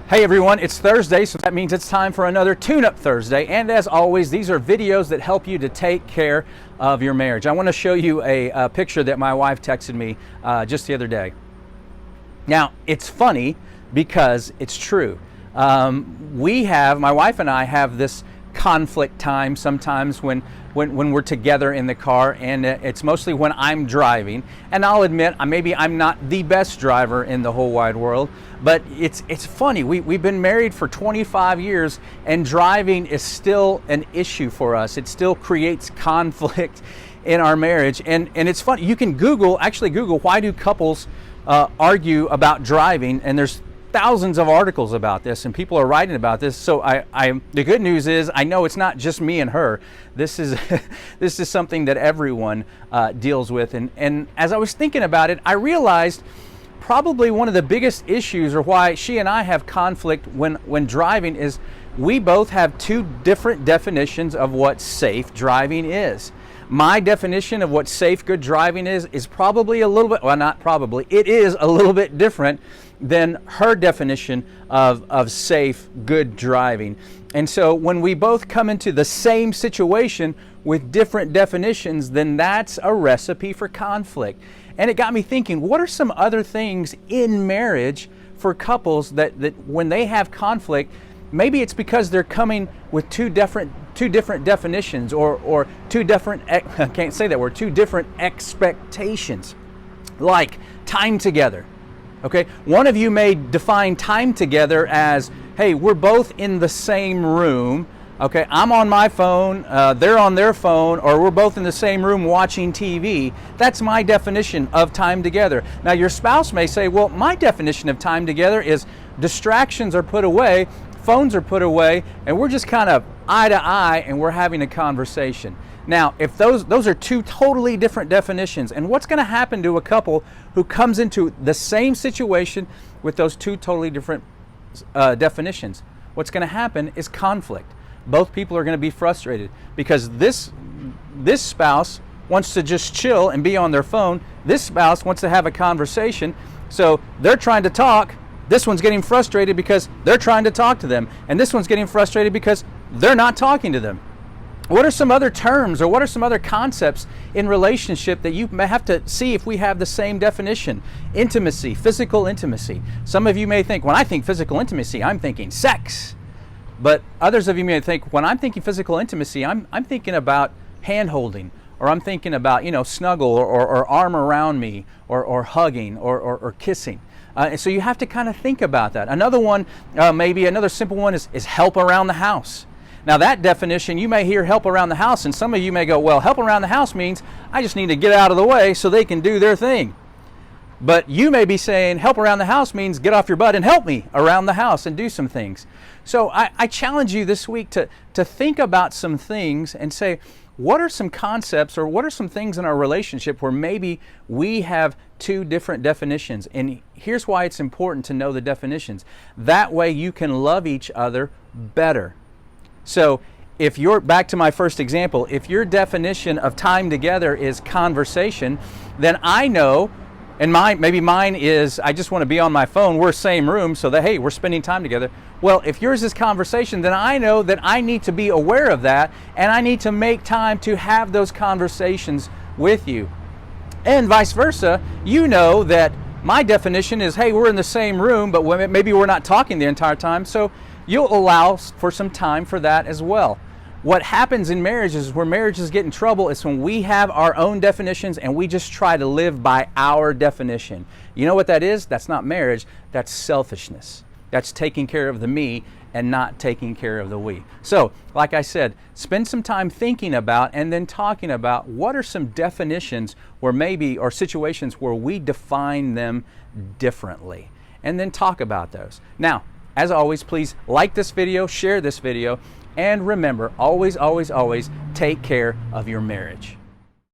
Hey everyone, it's Thursday, so that means it's time for another Tune-Up Thursday. And as always, these are videos that help you to take care of your marriage. I want to show you a picture that my wife texted me just the other day. Now, it's funny because it's true. My wife and I have this conflict time sometimes when we're together in the car, and it's mostly when I'm driving. And I'll admit, maybe I'm not the best driver in the whole wide world, but it's funny. We've been married for 25 years, and driving is still an issue for us. It still creates conflict in our marriage, and it's funny. You can actually Google why do couples argue about driving, and there's thousands of articles about this, and people are writing about this. So the good news is I know it's not just me and her. This is this is something that everyone deals with. And as I was thinking about it, I realized probably one of the biggest issues, or why she and I have conflict when driving, is we both have two different definitions of what safe driving is. My definition of what safe, good driving is probably a little bit, well, not probably, it is a little bit different than her definition of safe, good driving. And so when we both come into the same situation with different definitions, then that's a recipe for conflict. And it got me thinking, what are some other things in marriage for couples that when they have conflict, maybe it's because they're coming with two different definitions, or two different, I can't say that word, two different expectations, like time together. Okay, one of you may define time together as, hey, we're both in the same room. Okay, I'm on my phone, they're on their phone, or we're both in the same room watching TV. That's my definition of time together. Now, your spouse may say, well, my definition of time together is distractions are put away, phones are put away, and we're just kind of eye to eye and we're having a conversation. Now, if those are two totally different definitions, and what's going to happen to a couple who comes into the same situation with those two totally different definitions? What's going to happen is conflict. Both people are going to be frustrated because this spouse wants to just chill and be on their phone. This spouse wants to have a conversation, so they're trying to talk. This one's getting frustrated because they're trying to talk to them, and this one's getting frustrated because they're not talking to them. What are some other terms, or what are some other concepts in relationship that you may have to see if we have the same definition? Intimacy, physical intimacy. Some of you may think, when I think physical intimacy, I'm thinking sex. But others of you may think, when I'm thinking physical intimacy, I'm thinking about hand holding, or I'm thinking about, snuggle, or arm around me, or hugging, or kissing. And so you have to kind of think about that. Another one, maybe another simple one is help around the house. Now, that definition, you may hear help around the house, and some of you may go, well, help around the house means I just need to get out of the way so they can do their thing. But you may be saying help around the house means get off your butt and help me around the house and do some things. So I challenge you this week to think about some things and say, what are some concepts, or what are some things in our relationship where maybe we have two different definitions? And here's why it's important to know the definitions. That way you can love each other better. So if you're, back to my first example, if your definition of time together is conversation, then I know, and maybe mine is I just want to be on my phone, we're same room, so that, hey, we're spending time together. Well, if yours is conversation, then I know that I need to be aware of that, and I need to make time to have those conversations with you. And vice versa, you know that my definition is, hey, we're in the same room, but maybe we're not talking the entire time, so you'll allow for some time for that as well. What happens in marriages, where marriages get in trouble, is when we have our own definitions and we just try to live by our definition. You know what that is? That's not marriage, that's selfishness. That's taking care of the me and not taking care of the we. So, like I said, spend some time thinking about and then talking about what are some definitions where maybe, or situations where we define them differently. And then talk about those. Now, as always, please like this video, share this video, and remember, always, always, always take care of your marriage.